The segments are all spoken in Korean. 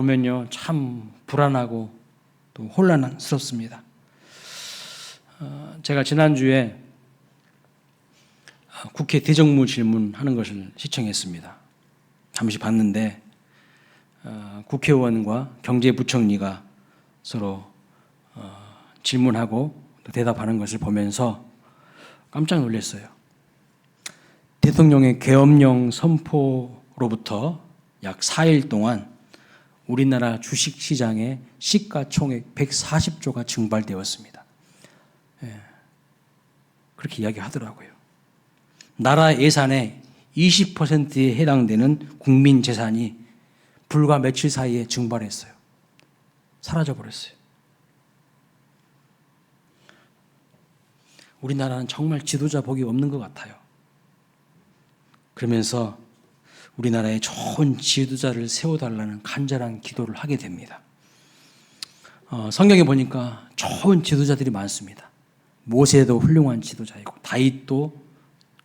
보면요, 참 불안하고 또 혼란스럽습니다. 제가 지난주에 국회 대정부 질문하는 것을 시청했습니다. 잠시 봤는데 국회의원과 경제부총리가 서로 질문하고 대답하는 것을 보면서 깜짝 놀랐어요. 대통령의 계엄령 선포로부터 약 4일 동안 우리나라 주식시장의 시가총액 140조가 증발되었습니다. 그렇게 이야기하더라고요. 나라 예산의 20%에 해당되는 국민 재산이 불과 며칠 사이에 증발했어요. 사라져버렸어요. 우리나라는 정말 지도자 복이 없는 것 같아요. 그러면서 우리나라에 좋은 지도자를 세워달라는 간절한 기도를 하게 됩니다. 성경에 보니까 좋은 지도자들이 많습니다. 모세도 훌륭한 지도자이고 다윗도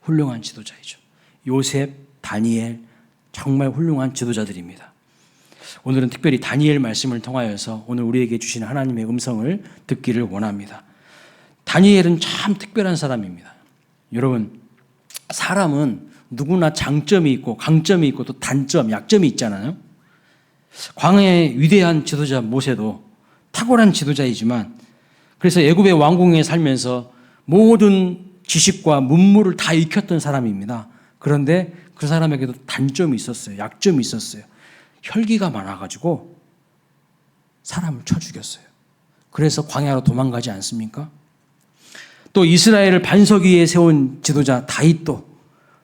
훌륭한 지도자이죠. 요셉, 다니엘 정말 훌륭한 지도자들입니다. 오늘은 특별히 다니엘 말씀을 통하여서 오늘 우리에게 주신 하나님의 음성을 듣기를 원합니다. 다니엘은 참 특별한 사람입니다. 여러분, 사람은 누구나 장점이 있고 강점이 있고 또 단점, 약점이 있잖아요. 광야의 위대한 지도자 모세도 탁월한 지도자이지만 그래서 애굽의 왕궁에 살면서 모든 지식과 문물을 다 익혔던 사람입니다. 그런데 그 사람에게도 단점이 있었어요. 약점이 있었어요. 혈기가 많아가지고 사람을 쳐 죽였어요. 그래서 광야로 도망가지 않습니까? 또 이스라엘을 반석 위에 세운 지도자 다윗도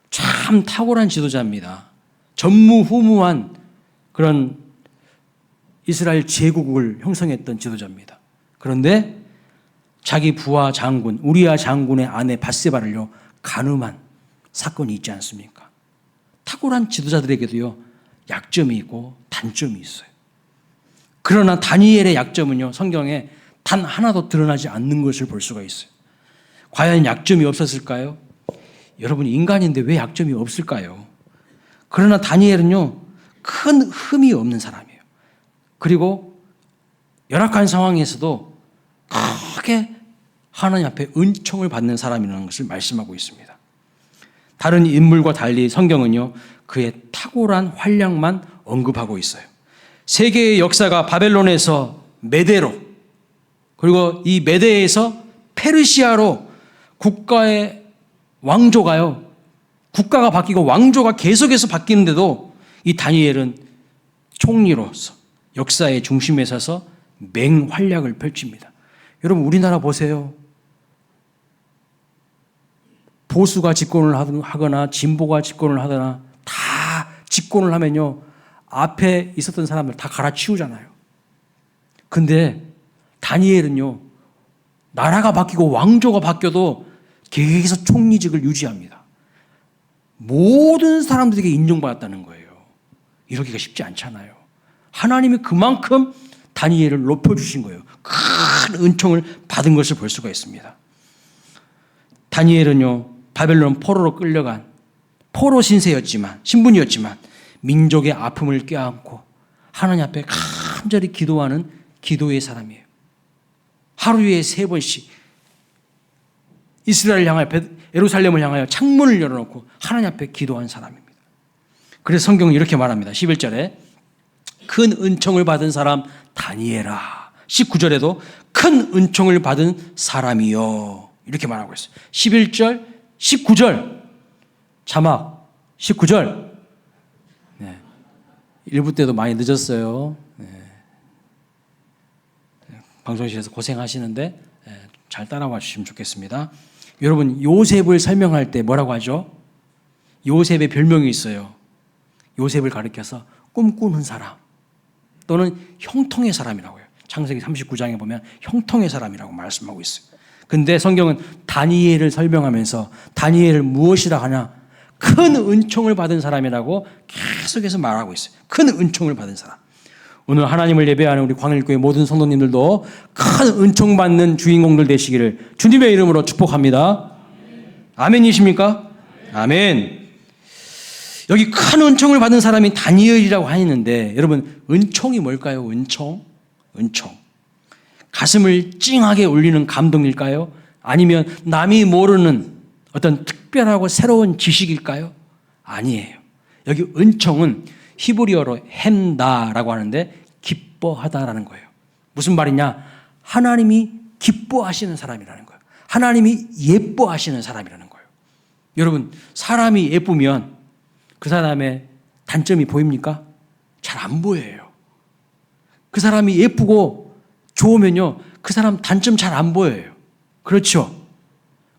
참 탁월한 지도자입니다. 전무후무한 그런 이스라엘 제국을 형성했던 지도자입니다. 그런데 자기 부하 장군, 우리야 장군의 아내 밧세바를요 간음한 사건이 있지 않습니까? 탁월한 지도자들에게도요 약점이 있고 단점이 있어요. 그러나 다니엘의 약점은요 성경에 단 하나도 드러나지 않는 것을 볼 수가 있어요. 과연 약점이 없었을까요? 여러분, 인간인데 왜 약점이 없을까요? 그러나 다니엘은요 큰 흠이 없는 사람이에요. 그리고 열악한 상황에서도 크게 하나님 앞에 은총을 받는 사람이라는 것을 말씀하고 있습니다. 다른 인물과 달리 성경은요 그의 탁월한 활약만 언급하고 있어요. 세계의 역사가 바벨론에서 메대로, 그리고 이 메대에서 페르시아로 국가의 왕조가요, 국가가 바뀌고 왕조가 계속해서 바뀌는데도 이 다니엘은 총리로서 역사의 중심에 서서 맹활약을 펼칩니다. 여러분, 우리나라 보세요. 보수가 집권을 하거나 진보가 집권을 하거나 다 집권을 하면요 앞에 있었던 사람들 다 갈아치우잖아요. 근데 다니엘은요 나라가 바뀌고 왕조가 바뀌어도 계속 총리직을 유지합니다. 모든 사람들에게 인정받았다는 거예요. 이러기가 쉽지 않잖아요. 하나님이 그만큼 다니엘을 높여주신 거예요. 큰 은총을 받은 것을 볼 수가 있습니다. 다니엘은요 바벨론 포로로 끌려간 포로 신분이었지만 민족의 아픔을 껴안고 하나님 앞에 간절히 기도하는 기도의 사람이에요. 하루에 3번씩 이스라엘을 향하여 예루살렘을 향하여 창문을 열어놓고 하나님 앞에 기도한 사람입니다. 그래서 성경은 이렇게 말합니다. 11절에 큰 은총을 받은 사람 다니엘아. 19절에도 큰 은총을 받은 사람이요. 이렇게 말하고 있어요. 11절, 19절 자막 19절. 네. 1부 때도 많이 늦었어요. 네. 방송실에서 고생하시는데 잘 따라와 주시면 좋겠습니다. 여러분, 요셉을 설명할 때 뭐라고 하죠? 요셉의 별명이 있어요. 요셉을 가리켜서 꿈꾸는 사람 또는 형통의 사람이라고 해요. 창세기 39장에 보면 형통의 사람이라고 말씀하고 있어요. 근데 성경은 다니엘을 설명하면서 다니엘을 무엇이라 하냐? 큰 은총을 받은 사람이라고 계속해서 말하고 있어요. 큰 은총을 받은 사람. 오늘 하나님을 예배하는 우리 광일교회 모든 성도님들도 큰 은총 받는 주인공들 되시기를 주님의 이름으로 축복합니다. 아멘이십니까? 아멘. 여기 큰 은총을 받은 사람이 다니엘이라고 하는데 여러분 은총이 뭘까요? 은총? 가슴을 찡하게 울리는 감동일까요? 아니면 남이 모르는 어떤 특별하고 새로운 지식일까요? 아니에요. 여기 은총은 히브리어로 햄다라고 하는데 기뻐하다라는 거예요. 무슨 말이냐? 하나님이 기뻐하시는 사람이라는 거예요. 하나님이 예뻐하시는 사람이라는 거예요. 여러분, 사람이 예쁘면 그 사람의 단점이 보입니까? 잘 안 보여요. 그 사람이 예쁘고 좋으면요, 그 사람 단점 잘 안 보여요. 그렇죠?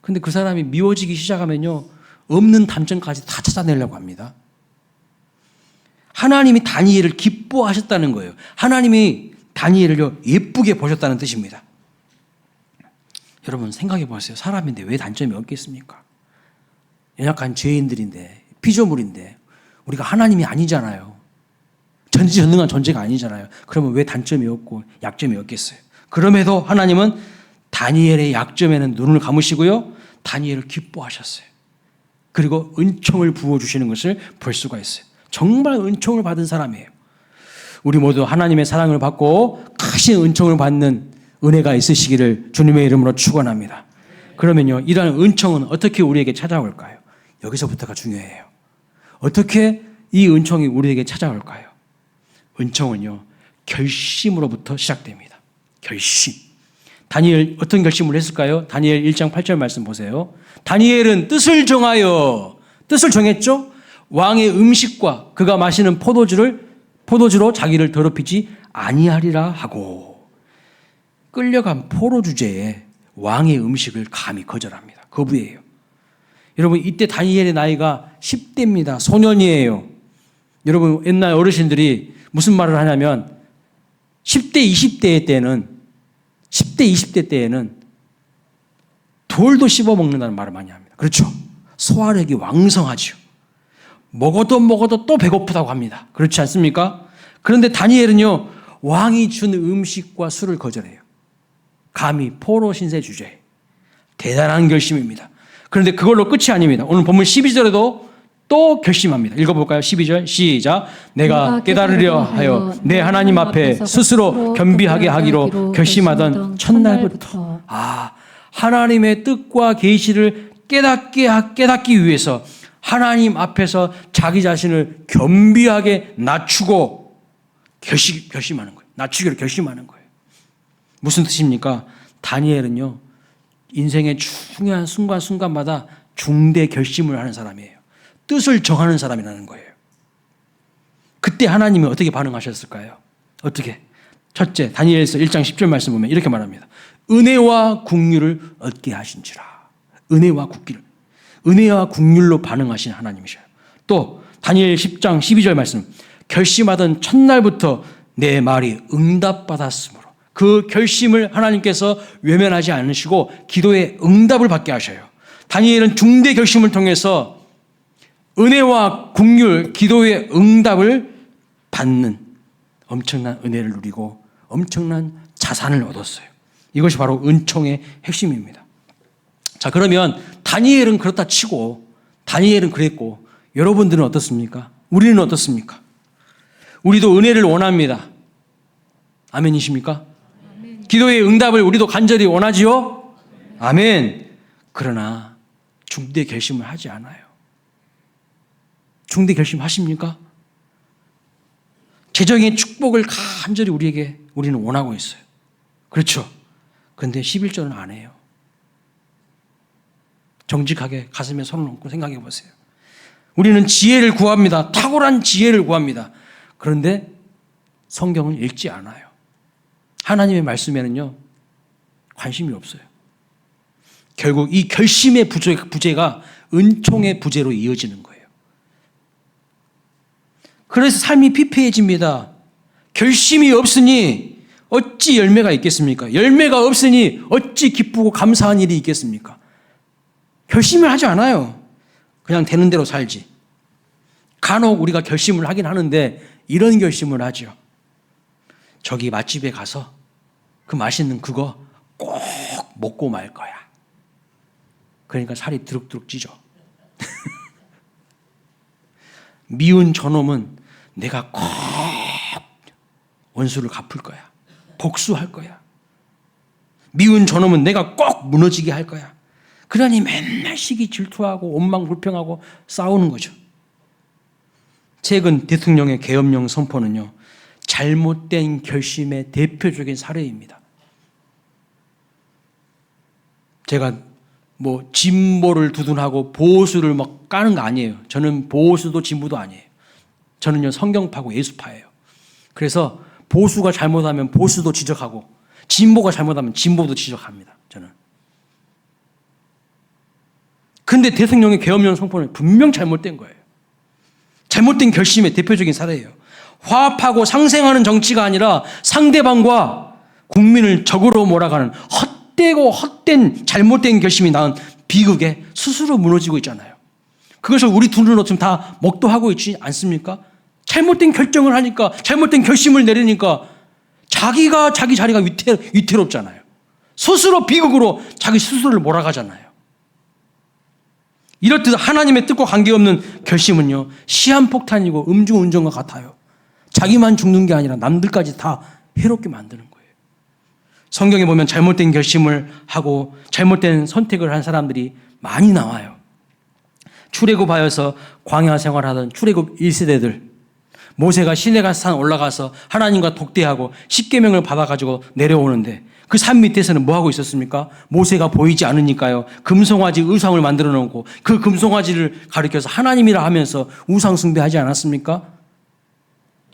근데 그 사람이 미워지기 시작하면요, 없는 단점까지 다 찾아내려고 합니다. 하나님이 다니엘을 기뻐하셨다는 거예요. 하나님이 다니엘을 예쁘게 보셨다는 뜻입니다. 여러분 생각해 보세요. 사람인데 왜 단점이 없겠습니까? 연약한 죄인들인데, 피조물인데 우리가 하나님이 아니잖아요. 전지전능한 존재가 아니잖아요. 그러면 왜 단점이 없고 약점이 없겠어요? 그럼에도 하나님은 다니엘의 약점에는 눈을 감으시고요, 다니엘을 기뻐하셨어요. 그리고 은총을 부어주시는 것을 볼 수가 있어요. 정말 은총을 받은 사람이에요. 우리 모두 하나님의 사랑을 받고 크신 은총을 받는 은혜가 있으시기를 주님의 이름으로 축원합니다. 그러면요, 이러한 은총은 어떻게 우리에게 찾아올까요? 여기서부터가 중요해요. 어떻게 이 은총이 우리에게 찾아올까요? 은총은요, 결심으로부터 시작됩니다. 결심. 다니엘 어떤 결심을 했을까요? 다니엘 1장 8절 말씀 보세요. 다니엘은 뜻을 정했죠? 왕의 음식과 그가 마시는 포도주로 자기를 더럽히지 아니하리라 하고, 끌려간 포로주제에 왕의 음식을 감히 거절합니다. 거부해요. 여러분, 이때 다니엘의 나이가 10대입니다. 소년이에요. 여러분, 옛날 어르신들이 무슨 말을 하냐면 10대, 20대 때에는 돌도 씹어 먹는다는 말을 많이 합니다. 그렇죠? 소화력이 왕성하죠. 먹어도 또 배고프다고 합니다. 그렇지 않습니까? 그런데 다니엘은요, 왕이 준 음식과 술을 거절해요. 감히 포로 신세 주제에. 대단한 결심입니다. 그런데 그걸로 끝이 아닙니다. 오늘 본문 12절에도 또 결심합니다. 읽어볼까요? 12절 시작. 내가 깨달으려 하여 내 하나님 앞에 스스로 겸비하게 하기로 결심하던 첫날부터. 하나님의 뜻과 계시를 깨닫기 위해서 하나님 앞에서 자기 자신을 겸비하게 낮추고 결심하는 거예요. 낮추기로 결심하는 거예요. 무슨 뜻입니까? 다니엘은요, 인생의 중요한 순간순간마다 중대 결심을 하는 사람이에요. 뜻을 정하는 사람이라는 거예요. 그때 하나님이 어떻게 반응하셨을까요? 어떻게? 첫째, 다니엘서 1장 10절 말씀 보면 이렇게 말합니다. 은혜와 국률을 얻게 하신지라. 은혜와 국률로 반응하신 하나님이셔요. 또 다니엘 10장 12절 말씀. 결심하던 첫날부터 내 말이 응답받았으므로, 그 결심을 하나님께서 외면하지 않으시고 기도의 응답을 받게 하셔요. 다니엘은 중대 결심을 통해서 은혜와 국률, 기도의 응답을 받는 엄청난 은혜를 누리고 엄청난 자산을 얻었어요. 이것이 바로 은총의 핵심입니다. 자, 그러면 다니엘은 그렇다 치고, 다니엘은 그랬고, 여러분들은 어떻습니까? 우리는 어떻습니까? 우리도 은혜를 원합니다. 아멘이십니까? 아멘. 기도의 응답을 우리도 간절히 원하지요? 아멘. 그러나 중대 결심을 하지 않아요. 중대 결심 하십니까? 재정의 축복을 간절히 우리는 원하고 있어요. 그렇죠? 그런데 11조는 안 해요. 정직하게 가슴에 손을 얹고 생각해 보세요. 우리는 지혜를 구합니다. 탁월한 지혜를 구합니다. 그런데 성경을 읽지 않아요. 하나님의 말씀에는요, 관심이 없어요. 결국 이 결심의 부재가 은총의 부재로 이어지는 거예요. 그래서 삶이 피폐해집니다. 결심이 없으니 어찌 열매가 있겠습니까? 열매가 없으니 어찌 기쁘고 감사한 일이 있겠습니까? 결심을 하지 않아요. 그냥 되는 대로 살지. 간혹 우리가 결심을 하긴 하는데 이런 결심을 하죠. 저기 맛집에 가서 그 맛있는 그거 꼭 먹고 말 거야. 그러니까 살이 드룩드룩 찌죠. 미운 저놈은 내가 꼭 원수를 갚을 거야. 복수할 거야. 미운 저놈은 내가 꼭 무너지게 할 거야. 그러니 맨날 시기 질투하고 원망 불평하고 싸우는 거죠. 최근 대통령의 계엄령 선포는요, 잘못된 결심의 대표적인 사례입니다. 제가 뭐 진보를 두둔하고 보수를 막 까는 거 아니에요. 저는 보수도 진보도 아니에요. 저는요, 성경파고 예수파예요. 그래서 보수가 잘못하면 보수도 지적하고 진보가 잘못하면 진보도 지적합니다. 저는. 근데 대통령의 계엄령 선포는 분명 잘못된 거예요. 잘못된 결심의 대표적인 사례예요. 화합하고 상생하는 정치가 아니라 상대방과 국민을 적으로 몰아가는 헛되고 헛된 잘못된 결심이 낳은 비극에 스스로 무너지고 있잖아요. 그것을 우리 두 눈으로 지금 다 목도하고 있지 않습니까? 잘못된 결정을 하니까, 잘못된 결심을 내리니까 자기가 자기 자리가 위태롭잖아요. 스스로 비극으로 자기 스스로를 몰아가잖아요. 이렇듯 하나님의 뜻과 관계없는 결심은요, 시한폭탄이고 음주운전과 같아요. 자기만 죽는 게 아니라 남들까지 다 해롭게 만드는 거예요. 성경에 보면 잘못된 결심을 하고 잘못된 선택을 한 사람들이 많이 나와요. 출애굽하여서 광야 생활하던 출애굽 1세대들, 모세가 시내산 올라가서 하나님과 독대하고 십계명을 받아가지고 내려오는데 그 산 밑에서는 뭐 하고 있었습니까? 모세가 보이지 않으니까요, 금송아지 의상을 만들어 놓고 그 금송아지를 가리켜서 하나님이라 하면서 우상 숭배하지 않았습니까?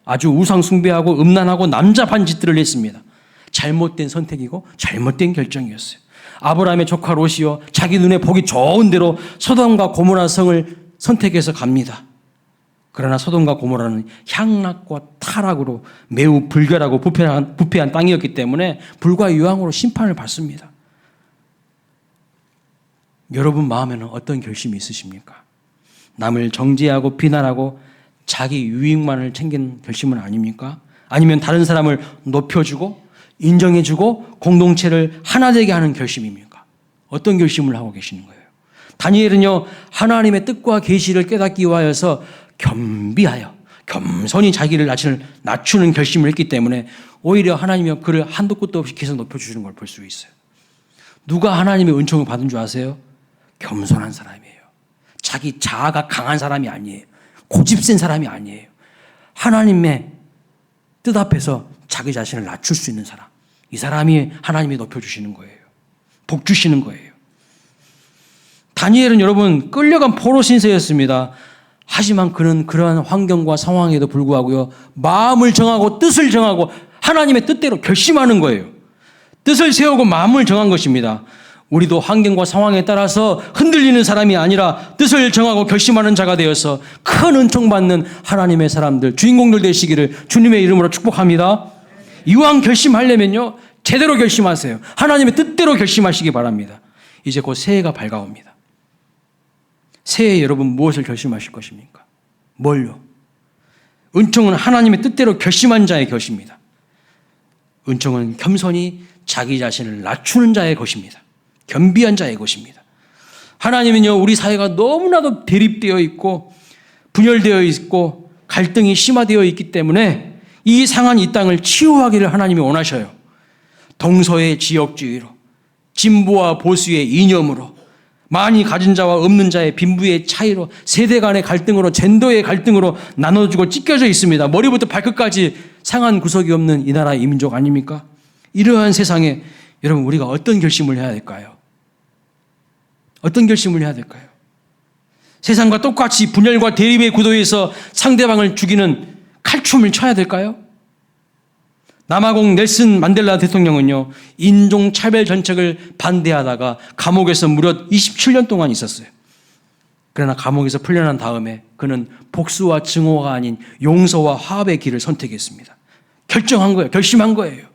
아주 우상 숭배하고 음란하고 남잡한 짓들을 했습니다. 잘못된 선택이고 잘못된 결정이었어요. 아브라함의 조카 롯이요, 자기 눈에 보기 좋은 대로 소돔과 고모라 성을 선택해서 갑니다. 그러나 소돔과 고모라는 향락과 타락으로 매우 불결하고 부패한 땅이었기 때문에 불과 유황으로 심판을 받습니다. 여러분 마음에는 어떤 결심이 있으십니까? 남을 정죄하고 비난하고 자기 유익만을 챙긴 결심은 아닙니까? 아니면 다른 사람을 높여주고 인정해주고 공동체를 하나 되게 하는 결심입니까? 어떤 결심을 하고 계시는 거예요? 다니엘은요, 하나님의 뜻과 계시를 깨닫기 위하여서 겸비하여 겸손히 자기를 낮추는 결심을 했기 때문에 오히려 하나님이 그를 한도 끝도 없이 계속 높여주시는 걸 볼 수 있어요. 누가 하나님의 은총을 받은 줄 아세요? 겸손한 사람이에요. 자기 자아가 강한 사람이 아니에요. 고집센 사람이 아니에요. 하나님의 뜻 앞에서 자기 자신을 낮출 수 있는 사람. 이 사람이 하나님이 높여주시는 거예요. 복 주시는 거예요. 다니엘은 여러분 끌려간 포로 신세였습니다. 하지만 그는 그러한 환경과 상황에도 불구하고요, 마음을 정하고 뜻을 정하고 하나님의 뜻대로 결심하는 거예요. 뜻을 세우고 마음을 정한 것입니다. 우리도 환경과 상황에 따라서 흔들리는 사람이 아니라 뜻을 정하고 결심하는 자가 되어서 큰 은총 받는 하나님의 사람들, 주인공들 되시기를 주님의 이름으로 축복합니다. 이왕 결심하려면요, 제대로 결심하세요. 하나님의 뜻대로 결심하시기 바랍니다. 이제 곧 새해가 밝아옵니다. 새해 여러분 무엇을 결심하실 것입니까? 뭘요? 은총은 하나님의 뜻대로 결심한 자의 것입니다. 은총은 겸손히 자기 자신을 낮추는 자의 것입니다. 겸비한 자의 것입니다. 하나님은요, 우리 사회가 너무나도 대립되어 있고 분열되어 있고 갈등이 심화되어 있기 때문에 이 상한 이 땅을 치유하기를 하나님이 원하셔요. 동서의 지역주의로, 진보와 보수의 이념으로, 많이 가진 자와 없는 자의 빈부의 차이로, 세대 간의 갈등으로, 젠더의 갈등으로 나눠주고 찢겨져 있습니다. 머리부터 발끝까지 상한 구석이 없는 이 나라 이 민족 아닙니까? 이러한 세상에 여러분 우리가 어떤 결심을 해야 될까요? 어떤 결심을 해야 될까요? 세상과 똑같이 분열과 대립의 구도에서 상대방을 죽이는 칼춤을 춰야 될까요? 남아공 넬슨 만델라 대통령은요, 인종차별 정책을 반대하다가 감옥에서 무려 27년 동안 있었어요. 그러나 감옥에서 풀려난 다음에 그는 복수와 증오가 아닌 용서와 화합의 길을 선택했습니다. 결정한 거예요. 결심한 거예요.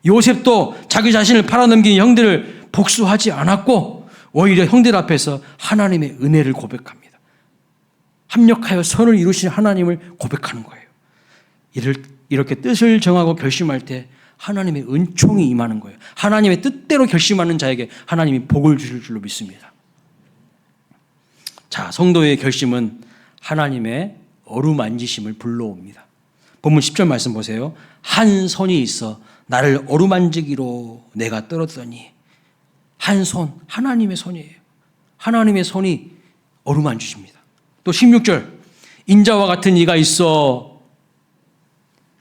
요셉도 자기 자신을 팔아넘긴 형들을 복수하지 않았고 오히려 형들 앞에서 하나님의 은혜를 고백합니다. 합력하여 선을 이루신 하나님을 고백하는 거예요. 이렇게 뜻을 정하고 결심할 때 하나님의 은총이 임하는 거예요. 하나님의 뜻대로 결심하는 자에게 하나님이 복을 주실 줄로 믿습니다. 자, 성도의 결심은 하나님의 어루만지심을 불러옵니다. 본문 10절 말씀 보세요. 한 손이 있어 나를 어루만지기로 내가 떨었더니. 한 손, 하나님의 손이에요. 하나님의 손이 어루만지십니다. 또 16절, 인자와 같은 이가 있어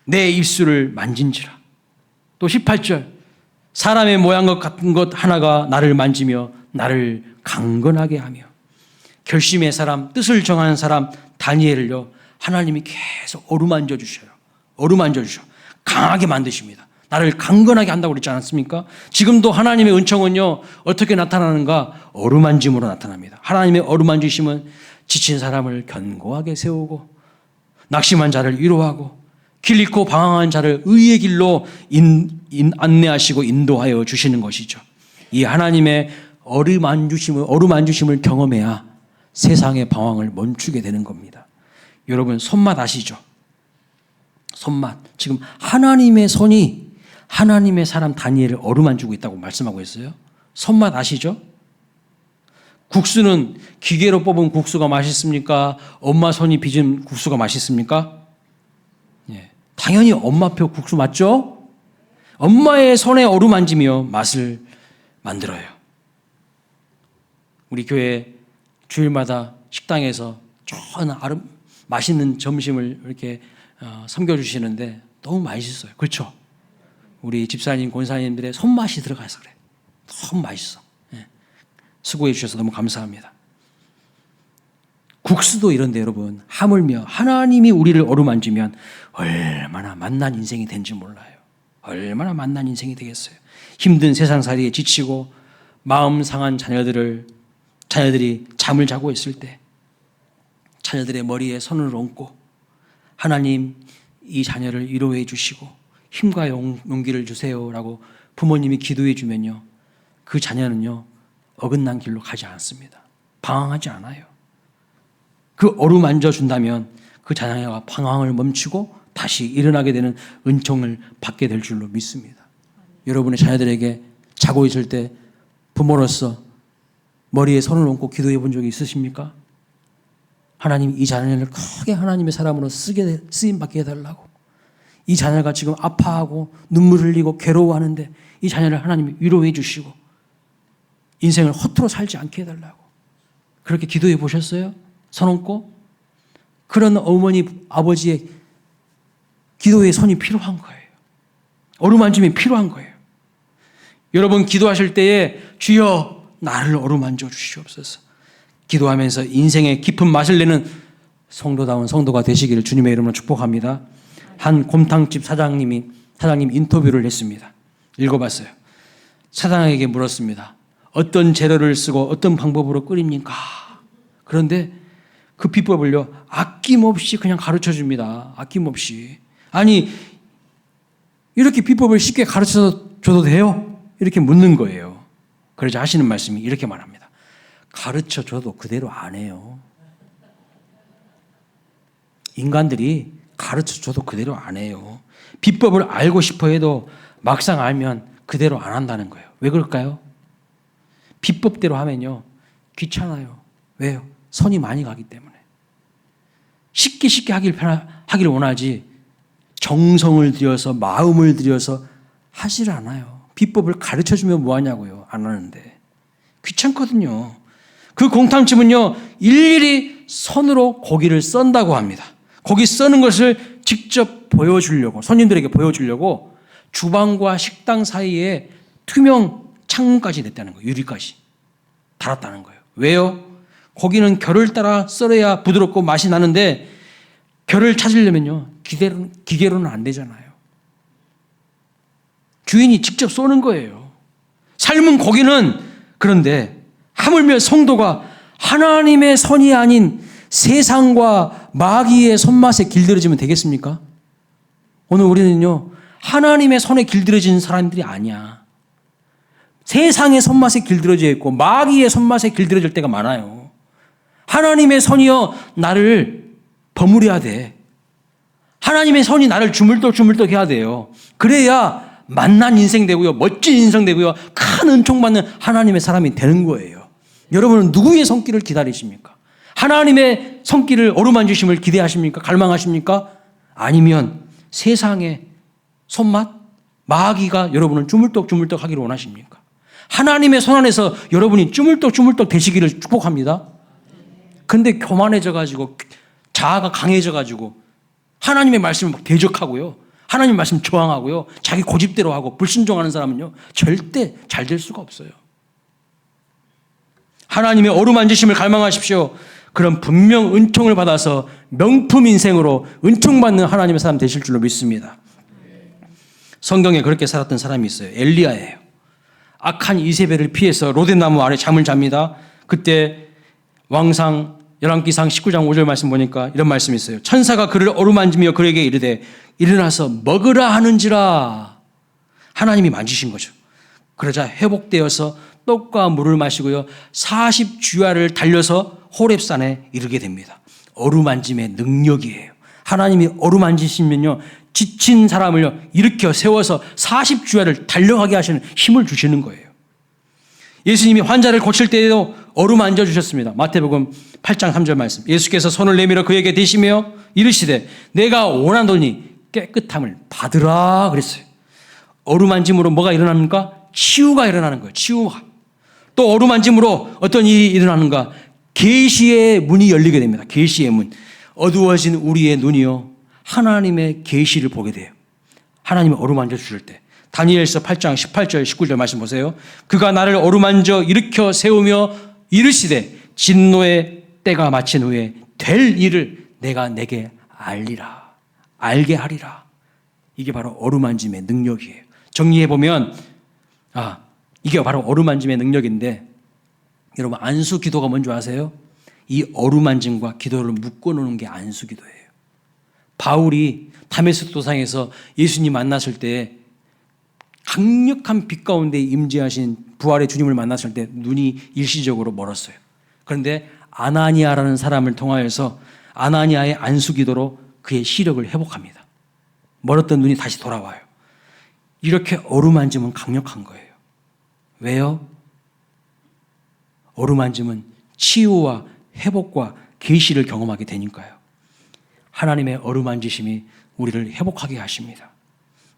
내 입술을 만진지라. 또 18절, 사람의 모양 같은 것 하나가 나를 만지며 나를 강건하게 하며. 결심의 사람, 뜻을 정하는 사람 다니엘을요, 하나님이 계속 어루만져 주셔요. 어루만져 주셔. 강하게 만드십니다. 나를 강건하게 한다고 그랬지 않았습니까? 지금도 하나님의 은총은요, 어떻게 나타나는가? 어루만짐으로 나타납니다. 하나님의 어루만지심은 지친 사람을 견고하게 세우고, 낙심한 자를 위로하고, 길 잃고 방황한 자를 의의 길로 안내하시고 인도하여 주시는 것이죠. 이 하나님의 어루만주심을 경험해야 세상의 방황을 멈추게 되는 겁니다. 여러분, 손맛 아시죠? 손맛. 지금 하나님의 손이 하나님의 사람 다니엘을 어루만지고 있다고 말씀하고 있어요. 손맛 아시죠? 국수는 기계로 뽑은 국수가 맛있습니까? 엄마 손이 빚은 국수가 맛있습니까? 예, 당연히 엄마표 국수 맞죠? 엄마의 손에 어루만지며 맛을 만들어요. 우리 교회 주일마다 식당에서 좋은 맛있는 점심을 이렇게 섬겨주시는데 너무 맛있어요. 그렇죠? 우리 집사님, 권사님들의 손맛이 들어가서 그래. 너무 맛있어. 예. 수고해 주셔서 너무 감사합니다. 국수도 이런데 여러분, 하물며 하나님이 우리를 어루만지면 얼마나 만난 인생이 된지 몰라요. 얼마나 만난 인생이 되겠어요. 힘든 세상살이에 지치고 마음 상한 자녀들이 잠을 자고 있을 때 자녀들의 머리에 손을 얹고 하나님 이 자녀를 위로해 주시고 힘과 용기를 주세요라고 부모님이 기도해 주면요, 그 자녀는요 어긋난 길로 가지 않습니다. 방황하지 않아요. 그 어루만져 준다면 그 자녀가 방황을 멈추고 다시 일어나게 되는 은총을 받게 될 줄로 믿습니다. 여러분의 자녀들에게 자고 있을 때 부모로서 머리에 손을 얹고 기도해 본 적이 있으십니까? 하나님, 이 자녀를 크게 하나님의 사람으로 쓰임받게 해달라고. 이 자녀가 지금 아파하고 눈물 흘리고 괴로워하는데 이 자녀를 하나님이 위로해 주시고 인생을 허투루 살지 않게 해달라고. 그렇게 기도해 보셨어요? 손 얹고? 그런 어머니, 아버지의 기도의 손이 필요한 거예요. 어루만짐이 필요한 거예요. 여러분 기도하실 때에 주여 나를 어루만져 주시옵소서. 기도하면서 인생의 깊은 맛을 내는 성도다운 성도가 되시기를 주님의 이름으로 축복합니다. 한 곰탕집 사장님 인터뷰를 했습니다. 읽어봤어요. 사장에게 물었습니다. 어떤 재료를 쓰고 어떤 방법으로 끓입니까? 그런데 그 비법을요, 아낌없이 그냥 가르쳐 줍니다. 아낌없이. 아니, 이렇게 비법을 쉽게 가르쳐 줘도 돼요? 이렇게 묻는 거예요. 그러자 하시는 말씀이 이렇게 말합니다. 가르쳐 줘도 그대로 안 해요. 인간들이 가르쳐 줘도 그대로 안 해요. 비법을 알고 싶어 해도 막상 알면 그대로 안 한다는 거예요. 왜 그럴까요? 비법대로 하면요, 귀찮아요. 왜요? 손이 많이 가기 때문에. 쉽게 하길 원하지 정성을 들여서 마음을 들여서 하질 않아요. 비법을 가르쳐주면 뭐하냐고요. 안 하는데. 귀찮거든요. 그 공탕집은요, 일일이 손으로 고기를 썬다고 합니다. 고기 써는 것을 직접 보여주려고, 손님들에게 보여주려고 주방과 식당 사이에 투명 창문까지 냈다는 거예요. 유리까지 달았다는 거예요. 왜요? 고기는 결을 따라 썰어야 부드럽고 맛이 나는데 결을 찾으려면요, 기계로는 안 되잖아요. 주인이 직접 쏘는 거예요. 삶은 고기는. 그런데 하물며 성도가 하나님의 손이 아닌 세상과 마귀의 손맛에 길들여지면 되겠습니까? 오늘 우리는요, 하나님의 손에 길들여진 사람들이 아니야. 세상의 손맛에 길들여져 있고 마귀의 손맛에 길들여질 때가 많아요. 하나님의 손이요, 나를 버무려야 돼. 하나님의 손이 나를 주물떡주물떡 해야 돼요. 그래야 만난 인생 되고요, 멋진 인생 되고요, 큰 은총 받는 하나님의 사람이 되는 거예요. 여러분은 누구의 손길을 기다리십니까? 하나님의 손길을 어루만지심을 기대하십니까? 갈망하십니까? 아니면 세상의 손맛? 마귀가 여러분을 주물떡주물떡 하기를 원하십니까? 하나님의 손 안에서 여러분이 주물떡주물떡 되시기를 축복합니다. 근데 교만해져가지고 자아가 강해져가지고 하나님의 말씀을 막 대적하고요. 하나님 말씀 저항하고요. 자기 고집대로 하고 불순종하는 사람은요. 절대 잘 될 수가 없어요. 하나님의 어루만지심을 갈망하십시오. 그럼 분명 은총을 받아서 명품 인생으로 은총받는 하나님의 사람 되실 줄로 믿습니다. 성경에 그렇게 살았던 사람이 있어요. 엘리야예요. 악한 이세벨을 피해서 로뎀나무 아래 잠을 잡니다. 그때 왕상 열왕기상 19장 5절 말씀 보니까 이런 말씀이 있어요. 천사가 그를 어루만지며 그에게 이르되 일어나서 먹으라 하는지라. 하나님이 만지신 거죠. 그러자 회복되어서 떡과 물을 마시고요. 40주야를 달려서 호렙산에 이르게 됩니다. 어루만짐의 능력이에요. 하나님이 어루만지시면요. 지친 사람을요. 일으켜 세워서 40주야를 달려가게 하시는 힘을 주시는 거예요. 예수님이 환자를 고칠 때에도 어루만져 주셨습니다. 마태복음 8장 3절 말씀. 예수께서 손을 내밀어 그에게 대시며 이르시되 내가 원하노니 깨끗함을 받으라 그랬어요. 어루만짐으로 뭐가 일어납니까? 치유가 일어나는 거예요. 치유가. 또 어루만짐으로 어떤 일이 일어나는가? 계시의 문이 열리게 됩니다. 계시의 문. 어두워진 우리의 눈이요. 하나님의 계시를 보게 돼요. 하나님을 어루만져 주실 때. 다니엘서 8장 18절 19절 말씀 보세요. 그가 나를 어루만져 일으켜 세우며 이르시되 진노의 때가 마친 후에 될 일을 내가 내게 알리라. 알게 하리라. 이게 바로 어루만짐의 능력이에요. 정리해보면 이게 바로 어루만짐의 능력인데 여러분 안수 기도가 뭔지 아세요? 이 어루만짐과 기도를 묶어놓는 게 안수 기도예요. 바울이 다메섹 도상에서 예수님 만났을 때 강력한 빛 가운데 임재하신 부활의 주님을 만났을 때 눈이 일시적으로 멀었어요. 그런데 아나니아라는 사람을 통하여서 아나니아의 안수 기도로 그의 시력을 회복합니다. 멀었던 눈이 다시 돌아와요. 이렇게 어루만짐은 강력한 거예요. 왜요? 어루만짐은 치유와 회복과 계시를 경험하게 되니까요. 하나님의 어루만지심이 우리를 회복하게 하십니다.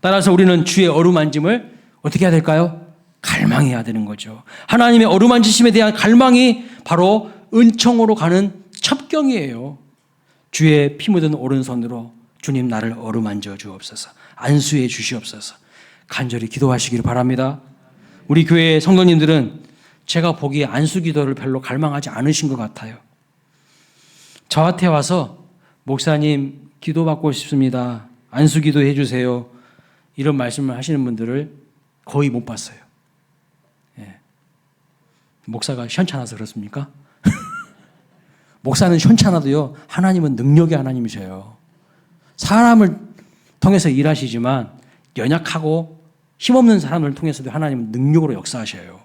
따라서 우리는 주의 어루만짐을 어떻게 해야 될까요? 갈망해야 되는 거죠. 하나님의 어루만지심에 대한 갈망이 바로 은총으로 가는 첩경이에요. 주의 피 묻은 오른손으로 주님 나를 어루만져 주옵소서. 안수해 주시옵소서. 간절히 기도하시기를 바랍니다. 우리 교회 성도님들은 제가 보기에 안수 기도를 별로 갈망하지 않으신 것 같아요. 저한테 와서 목사님 기도받고 싶습니다. 안수 기도해 주세요. 이런 말씀을 하시는 분들을 거의 못 봤어요. 예. 목사가 현찮아서 그렇습니까? 목사는 현찮아도요. 하나님은 능력의 하나님이세요. 사람을 통해서 일하시지만 연약하고 힘없는 사람을 통해서도 하나님은 능력으로 역사하셔요.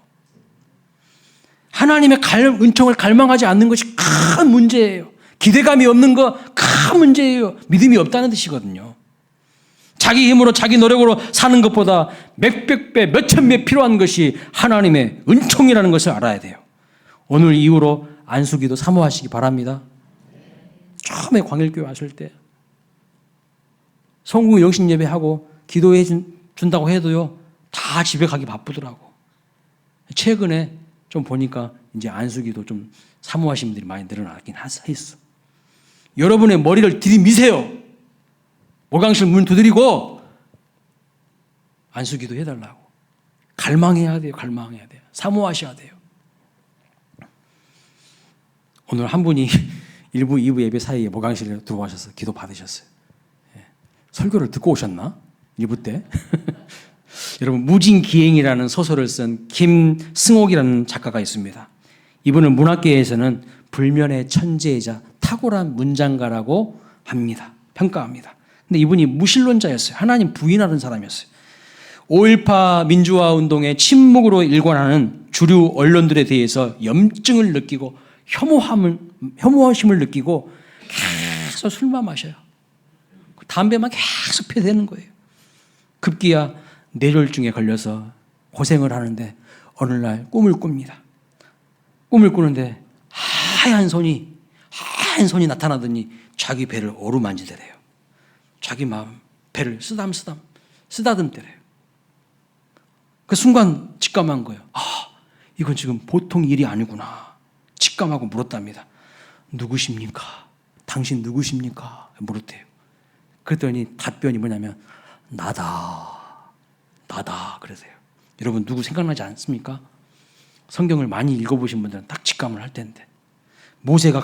하나님의 은총을 갈망하지 않는 것이 큰 문제예요. 기대감이 없는 거 큰 문제예요. 믿음이 없다는 뜻이거든요. 자기 힘으로 자기 노력으로 사는 것보다 몇백 배, 몇천 배 필요한 것이 하나님의 은총이라는 것을 알아야 돼요. 오늘 이후로 안수기도 사모하시기 바랍니다. 처음에 광일교회 왔을 때 성공 영신 예배하고 기도해 준다고 해도요. 다 집에 가기 바쁘더라고. 최근에 좀 보니까 이제 안수기도 좀 사모하시는 분들이 많이 늘어나긴 했어. 여러분의 머리를 들이미세요. 모강실 문 두드리고 안수기도 해달라고. 갈망해야 돼요. 갈망해야 돼요. 사모하셔야 돼요. 오늘 한 분이 1부, 2부 예배 사이에 모강실에 들어와셔서 기도 받으셨어요. 예. 설교를 듣고 오셨나? 1부 때. 여러분 무진기행이라는 소설을 쓴 김승옥이라는 작가가 있습니다. 이분은 문학계에서는 불면의 천재이자 탁월한 문장가라고 합니다. 평가합니다. 근데 이분이 무신론자였어요. 하나님 부인하는 사람이었어요. 5.18 민주화 운동의 침묵으로 일관하는 주류 언론들에 대해서 염증을 느끼고 혐오심을 느끼고 계속 술만 마셔요. 담배만 계속 펴대는 거예요. 급기야 뇌졸중에 걸려서 고생을 하는데 어느 날 꿈을 꿉니다. 꿈을 꾸는데 하얀 손이 하얀 손이 나타나더니 자기 배를 어루만지더래요. 자기 마음 배를 쓰다듬더래요. 그 순간 직감한 거예요. 이건 지금 보통 일이 아니구나. 직감하고 물었답니다. 누구십니까? 당신 누구십니까? 물었대요. 그랬더니 답변이 뭐냐면 나다 그러세요. 여러분 누구 생각나지 않습니까? 성경을 많이 읽어보신 분들은 딱 직감을 할 텐데, 모세가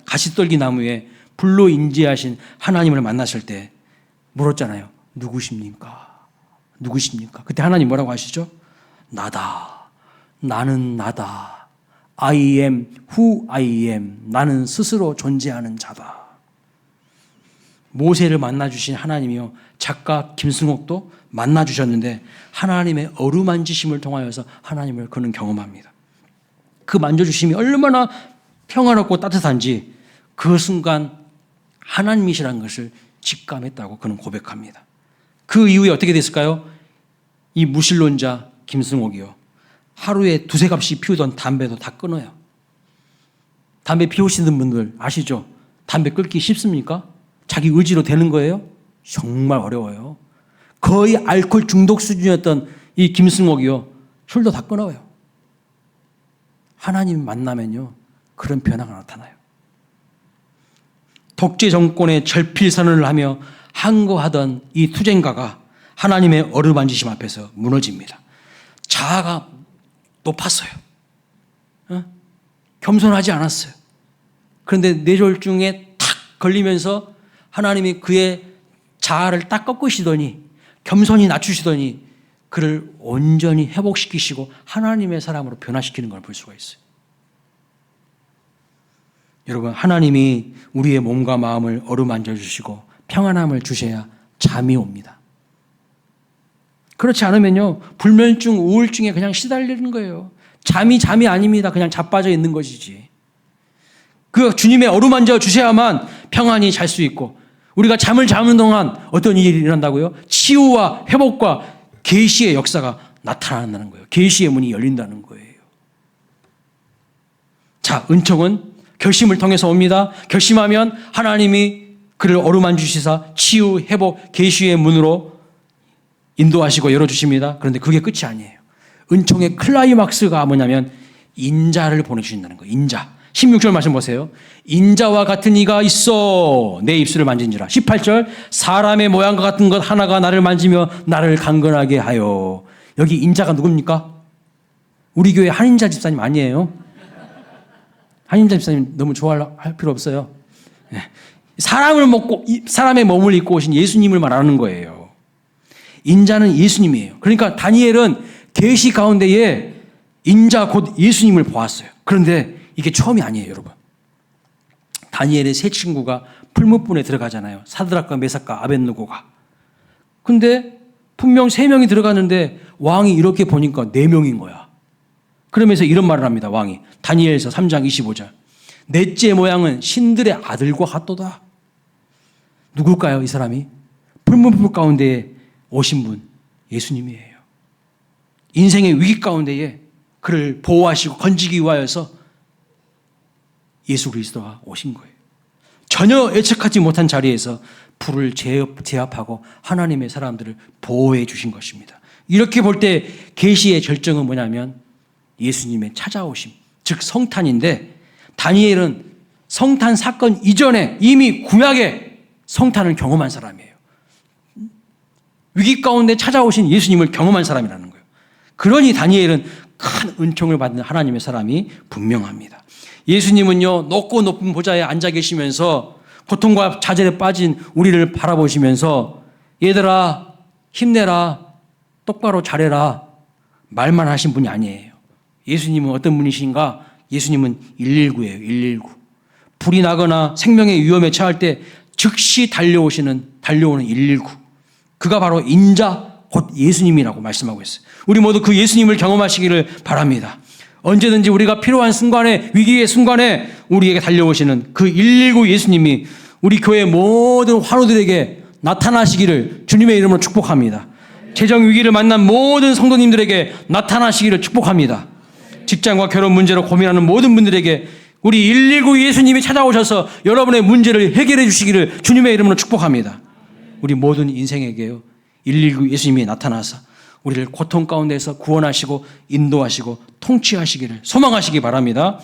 가시떨기 나무에 불로 인지하신 하나님을 만났을 때 물었잖아요. 누구십니까? 그때 하나님 뭐라고 하시죠? 나는 나다. I am who I am. 나는 스스로 존재하는 자다. 모세를 만나주신 하나님이요, 작가 김승옥도 만나주셨는데 하나님의 어루만지심을 통하여서 하나님을 그는 경험합니다. 그 만져주심이 얼마나 평화롭고 따뜻한지 그 순간 하나님이시라는 것을 직감했다고 그는 고백합니다. 그 이후에 어떻게 됐을까요? 이 무신론자 김승옥이요, 하루에 두세 갑씩 피우던 담배도 다 끊어요. 담배 피우시는 분들 아시죠? 담배 끊기 쉽습니까? 자기 의지로 되는 거예요? 정말 어려워요. 거의 알코올 중독 수준이었던 이 김승옥이요, 술도 다 끊어요. 하나님 만나면요 그런 변화가 나타나요. 독재 정권의 절필선언을 하며 항거하던 이 투쟁가가 하나님의 어루만지심 앞에서 무너집니다. 자아가 높았어요. 겸손하지 않았어요. 그런데 뇌졸중에 탁 걸리면서 하나님이 그의 자아를 딱 꺾으시더니, 겸손히 낮추시더니 그를 온전히 회복시키시고 하나님의 사람으로 변화시키는 걸 볼 수가 있어요. 여러분, 하나님이 우리의 몸과 마음을 어루만져 주시고 평안함을 주셔야 잠이 옵니다. 그렇지 않으면요 불면증, 우울증에 그냥 시달리는 거예요. 잠이 아닙니다. 그냥 자빠져 있는 것이지. 그 주님의 어루만져 주셔야만 평안히 잘 수 있고, 우리가 잠을 자는 동안 어떤 일이 일어난다고요? 치유와 회복과 계시의 역사가 나타난다는 거예요. 계시의 문이 열린다는 거예요. 자, 은총은 결심을 통해서 옵니다. 결심하면 하나님이 그를 어루만지시사 치유, 회복, 계시의 문으로 인도하시고 열어주십니다. 그런데 그게 끝이 아니에요. 은총의 클라이막스가 뭐냐면 인자를 보내주신다는 거예요. 인자. 16절 말씀 보세요. 인자와 같은 이가 있어 내 입술을 만진지라. 18절 사람의 모양과 같은 것 하나가 나를 만지며 나를 강건하게 하여. 여기 인자가 누굽니까? 우리 교회 한인자 집사님 아니에요? 한인자 집사님 너무 좋아할 필요 없어요. 사람의 몸을 입고 오신 예수님을 말하는 거예요. 인자는 예수님이에요. 그러니까 다니엘은 계시 가운데에 인자 곧 예수님을 보았어요. 그런데 이게 처음이 아니에요, 여러분. 다니엘의 세 친구가 풀무분에 들어가잖아요. 사드락과 메삭과 아벳느고가. 근데 분명 세 명이 들어갔는데 왕이 이렇게 보니까 네 명인 거야. 그러면서 이런 말을 합니다, 왕이. 다니엘서 3장 25절. 넷째 모양은 신들의 아들과 같도다. 누굴까요, 이 사람이? 풀무불 가운데에 오신 분, 예수님이에요. 인생의 위기 가운데에 그를 보호하시고 건지기 위하여서 예수 그리스도가 오신 거예요. 전혀 예측하지 못한 자리에서 불을 제압하고 하나님의 사람들을 보호해 주신 것입니다. 이렇게 볼 때 계시의 절정은 뭐냐면 예수님의 찾아오심, 즉 성탄인데, 다니엘은 성탄 사건 이전에 이미 구약의 성탄을 경험한 사람이에요. 위기 가운데 찾아오신 예수님을 경험한 사람이라는 거예요. 그러니 다니엘은 큰 은총을 받는 하나님의 사람이 분명합니다. 예수님은요 높고 높은 보좌에 앉아 계시면서 고통과 좌절에 빠진 우리를 바라보시면서 얘들아 힘내라, 똑바로 잘해라 말만 하신 분이 아니에요. 예수님은 어떤 분이신가? 예수님은 119예요. 119. 불이 나거나 생명의 위험에 처할 때 즉시 달려오는 119. 그가 바로 인자 곧 예수님이라고 말씀하고 있어요. 우리 모두 그 예수님을 경험하시기를 바랍니다. 언제든지 우리가 필요한 순간에, 위기의 순간에 우리에게 달려오시는 그 119 예수님이 우리 교회 모든 환우들에게 나타나시기를 주님의 이름으로 축복합니다. 재정 위기를 만난 모든 성도님들에게 나타나시기를 축복합니다. 직장과 결혼 문제로 고민하는 모든 분들에게 우리 119 예수님이 찾아오셔서 여러분의 문제를 해결해 주시기를 주님의 이름으로 축복합니다. 우리 모든 인생에게요, 119 예수님이 나타나서 우리를 고통 가운데서 구원하시고 인도하시고 통치하시기를 소망하시기 바랍니다.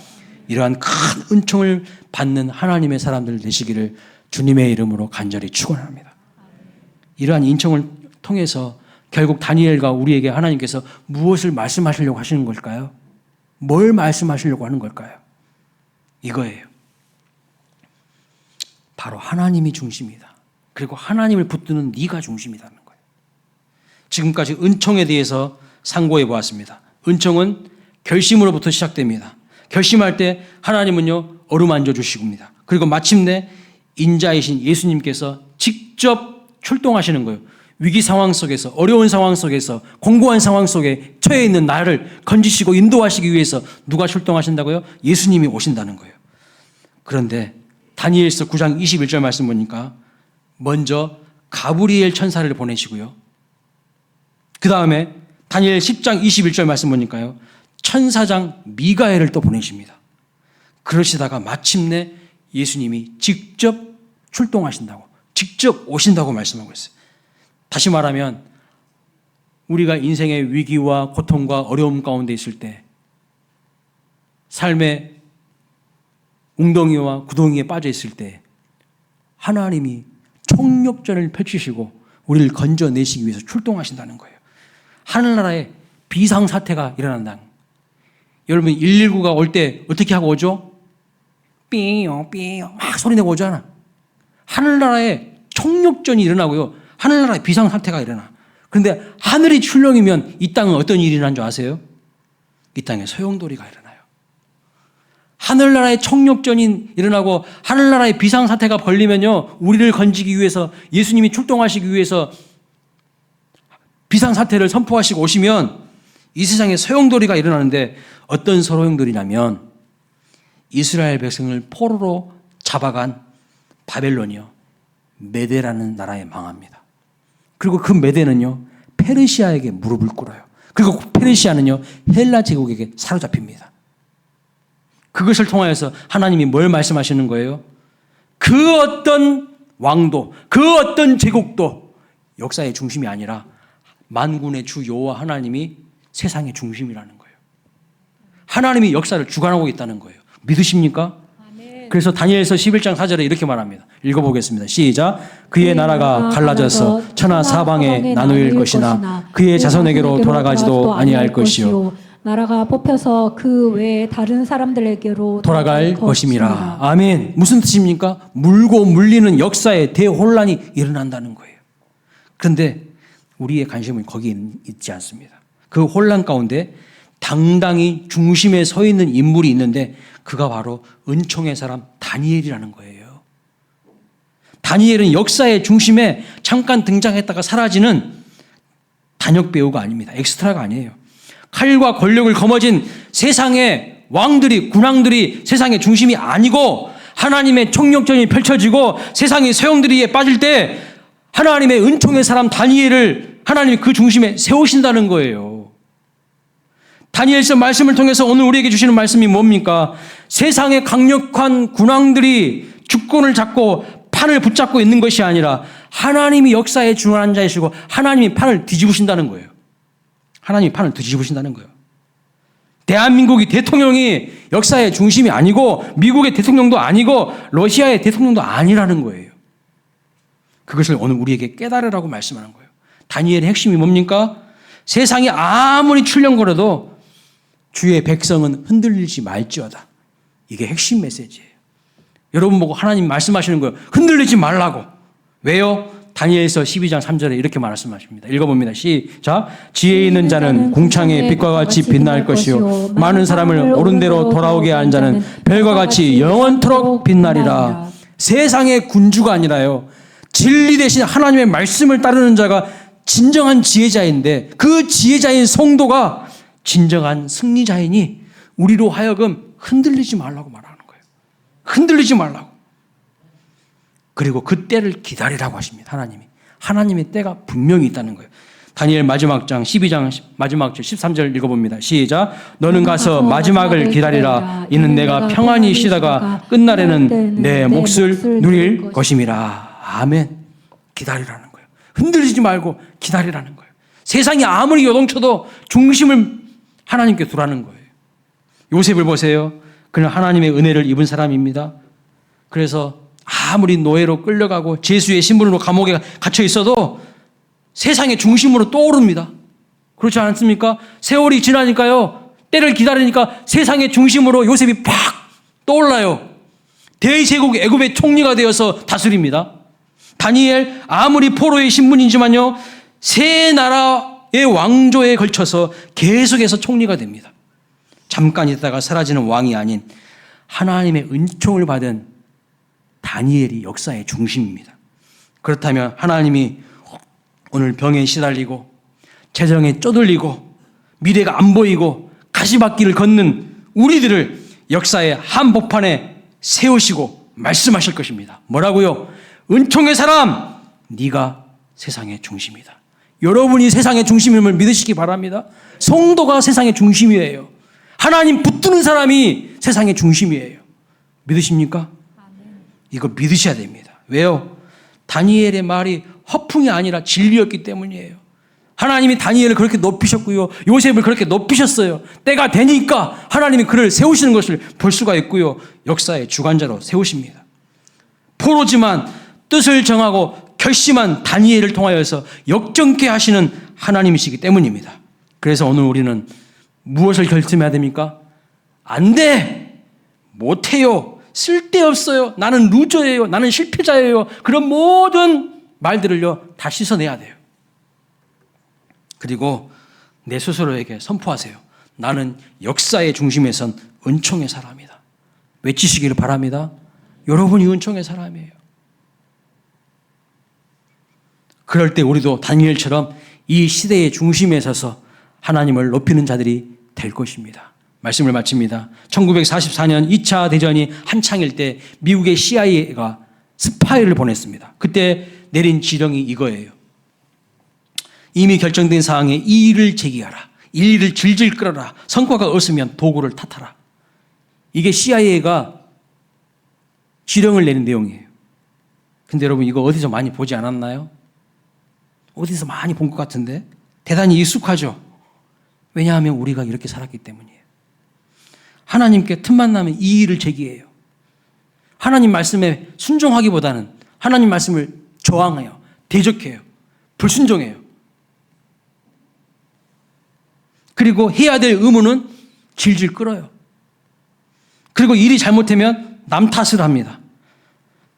이러한 큰 은총을 받는 하나님의 사람들 되시기를 주님의 이름으로 간절히 축원합니다. 이러한 인총을 통해서 결국 다니엘과 우리에게 하나님께서 무엇을 말씀하시려고 하시는 걸까요? 뭘 말씀하시려고 하는 걸까요? 이거예요. 바로 하나님이 중심이다. 그리고 하나님을 붙드는 네가 중심이라는 거예요. 지금까지 은총에 대해서 상고해 보았습니다. 은총은 결심으로부터 시작됩니다. 결심할 때 하나님은요, 어루만져 주시고입니다. 그리고 마침내 인자이신 예수님께서 직접 출동하시는 거예요. 위기 상황 속에서, 어려운 상황 속에서, 공고한 상황 속에 처해 있는 나를 건지시고 인도하시기 위해서 누가 출동하신다고요? 예수님이 오신다는 거예요. 그런데 다니엘서 9장 21절 말씀 보니까 먼저 가브리엘 천사를 보내시고요. 그 다음에 다니엘 10장 21절 말씀 보니까요, 천사장 미가엘을 또 보내십니다. 그러시다가 마침내 예수님이 직접 출동하신다고, 직접 오신다고 말씀하고 있어요. 다시 말하면 우리가 인생의 위기와 고통과 어려움 가운데 있을 때, 삶의 웅덩이와 구덩이에 빠져 있을 때 하나님이 총력전을 펼치시고 우리를 건져내시기 위해서 출동하신다는 거예요. 하늘나라에 비상사태가 일어난다. 여러분 119가 올 때 어떻게 하고 오죠? 삐용 삐용 막 소리내고 오잖아. 하늘나라에 총력전이 일어나고요, 하늘나라에 비상사태가 일어나. 그런데 하늘이 출렁이면 이 땅은 어떤 일이 일어난 줄 아세요? 이 땅에 소용돌이가 일어나요. 하늘나라에 총력전이 일어나고 하늘나라에 비상사태가 벌리면요, 우리를 건지기 위해서, 예수님이 출동하시기 위해서 비상사태를 선포하시고 오시면 이 세상에 소용돌이가 일어나는데, 어떤 소용돌이냐면 이스라엘 백성을 포로로 잡아간 바벨론이요, 메대라는 나라에 망합니다. 그리고 그 메대는요, 페르시아에게 무릎을 꿇어요. 그리고 페르시아는요, 헬라 제국에게 사로잡힙니다. 그것을 통하여서 하나님이 뭘 말씀하시는 거예요? 그 어떤 왕도, 그 어떤 제국도 역사의 중심이 아니라 만군의 주 여호와 하나님이 세상의 중심이라는 거예요. 하나님이 역사를 주관하고 있다는 거예요. 믿으십니까? 그래서 다니엘서 11장 4절에 이렇게 말합니다. 읽어보겠습니다. 시작. 그의 나라가 갈라져서 천하 사방에 나누일 것이나 그의 자손에게로 돌아가지도 아니할 것이요. 나라가 뽑혀서 그 외에 다른 사람들에게로 돌아갈 것임이라. 아멘. 무슨 뜻입니까? 물고 물리는 역사의 대혼란이 일어난다는 거예요. 그런데 우리의 관심은 거기에 있지 않습니다. 그 혼란 가운데 당당히 중심에 서 있는 인물이 있는데 그가 바로 은총의 사람 다니엘이라는 거예요. 다니엘은 역사의 중심에 잠깐 등장했다가 사라지는 단역 배우가 아닙니다. 엑스트라가 아니에요. 칼과 권력을 거머쥔 세상의 왕들이, 군왕들이 세상의 중심이 아니고 하나님의 총력전이 펼쳐지고 세상이 소용돌이에 빠질 때 하나님의 은총의 사람 다니엘을 하나님이 그 중심에 세우신다는 거예요. 다니엘서 말씀을 통해서 오늘 우리에게 주시는 말씀이 뭡니까? 세상의 강력한 군왕들이 주권을 잡고 판을 붙잡고 있는 것이 아니라 하나님이 역사에 중요한 자이시고 하나님이 판을 뒤집으신다는 거예요. 하나님이 판을 뒤집으신다는 거예요. 대한민국이 대통령이 역사의 중심이 아니고 미국의 대통령도 아니고 러시아의 대통령도 아니라는 거예요. 그것을 오늘 우리에게 깨달으라고 말씀하는 거예요. 다니엘의 핵심이 뭡니까? 세상이 아무리 출렁거려도 주의 백성은 흔들리지 말지어다. 이게 핵심 메시지예요. 여러분 보고 하나님 말씀하시는 거예요. 흔들리지 말라고. 왜요? 다니엘서 12장 3절에 이렇게 말씀하십니다. 읽어봅니다. 시작. 지혜 있는 자는 궁창의 빛과 같이 빛날 것이요 많은 사람을 옳은 대로 돌아오게 한 자는 별과 같이 영원토록 빛나리라. 세상의 군주가 아니라요, 진리 대신 하나님의 말씀을 따르는 자가 진정한 지혜자인데, 그 지혜자인 성도가 진정한 승리자이니 우리로 하여금 흔들리지 말라고 말하는 거예요. 흔들리지 말라고. 그리고 그 때를 기다리라고 하십니다. 하나님이. 하나님의 때가 분명히 있다는 거예요. 다니엘 마지막 장 12장 마지막 절 13절 읽어봅니다. 시작. 너는 가서 마지막을 기다리라. 이는 내가 평안히 쉬다가 끝날에는 내 몫을 누릴 것임이라. 아멘. 기다리라는 거예요. 흔들리지 말고 기다리라는 거예요. 세상이 아무리 요동쳐도 중심을 하나님께 두라는 거예요. 요셉을 보세요. 그는 하나님의 은혜를 입은 사람입니다. 그래서 아무리 노예로 끌려가고 죄수의 신분으로 감옥에 갇혀 있어도 세상의 중심으로 떠오릅니다. 그렇지 않습니까? 세월이 지나니까요. 때를 기다리니까 세상의 중심으로 요셉이 팍 떠올라요. 대제국 애굽의 총리가 되어서 다스립니다. 다니엘 아무리 포로의 신분이지만요. 세 나라의 왕조에 걸쳐서 계속해서 총리가 됩니다. 잠깐 있다가 사라지는 왕이 아닌 하나님의 은총을 받은 다니엘이 역사의 중심입니다. 그렇다면 하나님이 오늘 병에 시달리고 재정에 쪼들리고 미래가 안 보이고 가시밭길을 걷는 우리들을 역사의 한복판에 세우시고 말씀하실 것입니다. 뭐라고요? 은총의 사람, 네가 세상의 중심이다. 여러분이 세상의 중심임을 믿으시기 바랍니다. 성도가 세상의 중심이에요. 하나님 붙드는 사람이 세상의 중심이에요. 믿으십니까? 이거 믿으셔야 됩니다. 왜요? 다니엘의 말이 허풍이 아니라 진리였기 때문이에요. 하나님이 다니엘을 그렇게 높이셨고요. 요셉을 그렇게 높이셨어요. 때가 되니까 하나님이 그를 세우시는 것을 볼 수가 있고요. 역사의 주관자로 세우십니다. 포로지만 뜻을 정하고 결심한 다니엘을 통하여서 역정케 하시는 하나님이시기 때문입니다. 그래서 오늘 우리는 무엇을 결심해야 됩니까? 안 돼! 못해요! 쓸데없어요! 나는 루저예요! 나는 실패자예요! 그런 모든 말들을요 다 씻어내야 돼요. 그리고 내 스스로에게 선포하세요. 나는 역사의 중심에 선 은총의 사람이다. 외치시기를 바랍니다. 여러분이 은총의 사람이에요. 그럴 때 우리도 다니엘처럼 이 시대의 중심에 서서 하나님을 높이는 자들이 될 것입니다. 말씀을 마칩니다. 1944년 2차 대전이 한창일 때 미국의 CIA가 스파이를 보냈습니다. 그때 내린 지령이 이거예요. 이미 결정된 사항에 이의를 제기하라. 일일을 질질 끌어라. 성과가 없으면 도구를 탓하라. 이게 CIA가 지령을 내린 내용이에요. 근데 여러분 이거 어디서 많이 보지 않았나요? 어디서 많이 본 것 같은데 대단히 익숙하죠. 왜냐하면 우리가 이렇게 살았기 때문이에요. 하나님께 틈만 나면 이의를 제기해요. 하나님 말씀에 순종하기보다는 하나님 말씀을 저항해요. 대적해요. 불순종해요. 그리고 해야 될 의무는 질질 끌어요. 그리고 일이 잘못되면 남 탓을 합니다.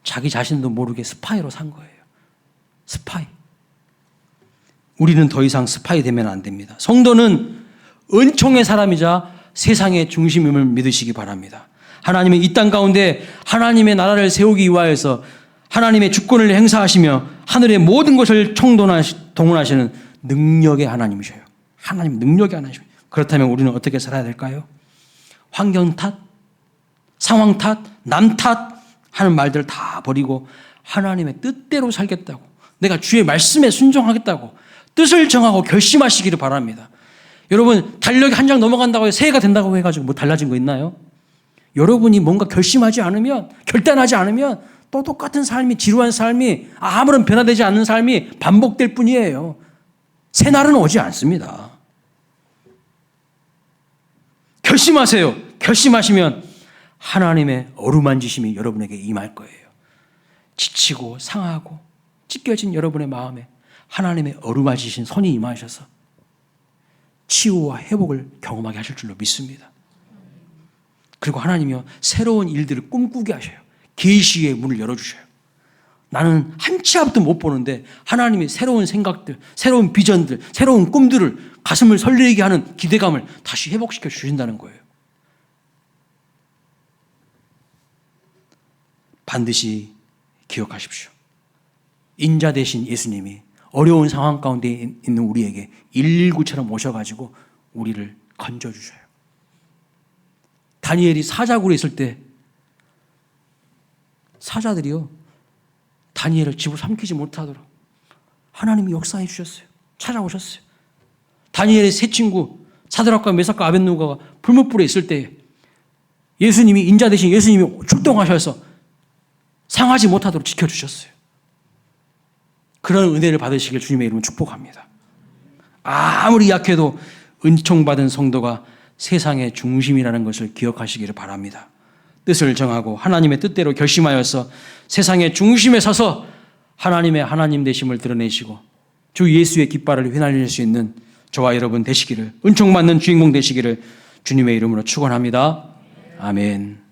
자기 자신도 모르게 스파이로 산 거예요. 스파이. 우리는 더 이상 스파이 되면 안 됩니다. 성도는 은총의 사람이자 세상의 중심임을 믿으시기 바랍니다. 하나님은 이 땅 가운데 하나님의 나라를 세우기 위하여서 하나님의 주권을 행사하시며 하늘의 모든 것을 동원하시는 능력의 하나님이셔요. 하나님 능력의 하나님이셔요. 그렇다면 우리는 어떻게 살아야 될까요? 환경 탓, 상황 탓, 남 탓 하는 말들을 다 버리고 하나님의 뜻대로 살겠다고, 내가 주의 말씀에 순종하겠다고 뜻을 정하고 결심하시기를 바랍니다. 여러분 달력이 한 장 넘어간다고 해서 새해가 된다고 해가지고 뭐 달라진 거 있나요? 여러분이 뭔가 결심하지 않으면, 결단하지 않으면 또 똑같은 삶이, 지루한 삶이, 아무런 변화되지 않는 삶이 반복될 뿐이에요. 새날은 오지 않습니다. 결심하세요. 결심하시면 하나님의 어루만지심이 여러분에게 임할 거예요. 지치고 상하고 찢겨진 여러분의 마음에 하나님의 어루만지신 손이 임하셔서 치유와 회복을 경험하게 하실 줄로 믿습니다. 그리고 하나님이요 새로운 일들을 꿈꾸게 하셔요. 계시의 문을 열어주셔요. 나는 한 치 앞도 못 보는데 하나님이 새로운 생각들, 새로운 비전들, 새로운 꿈들을 가슴을 설레게 하는 기대감을 다시 회복시켜 주신다는 거예요. 반드시 기억하십시오. 인자 되신 예수님이 어려운 상황 가운데 있는 우리에게 119처럼 오셔가지고 우리를 건져주셔요. 다니엘이 사자굴에 있을 때 사자들이요 다니엘을 집어삼키지 못하도록 하나님이 역사해 주셨어요. 찾아오셨어요. 다니엘의 세 친구 사드락과 메삭과 아벳느고가 불못불에 있을 때 예수님이 인자 대신 예수님이 출동하셔서 상하지 못하도록 지켜주셨어요. 그런 은혜를 받으시길 주님의 이름으로 축복합니다. 아무리 약해도 은총받은 성도가 세상의 중심이라는 것을 기억하시기를 바랍니다. 뜻을 정하고 하나님의 뜻대로 결심하여서 세상의 중심에 서서 하나님의 하나님 되심을 드러내시고 주 예수의 깃발을 휘날릴 수 있는 저와 여러분 되시기를, 은총받는 주인공 되시기를 주님의 이름으로 축원합니다. 아멘.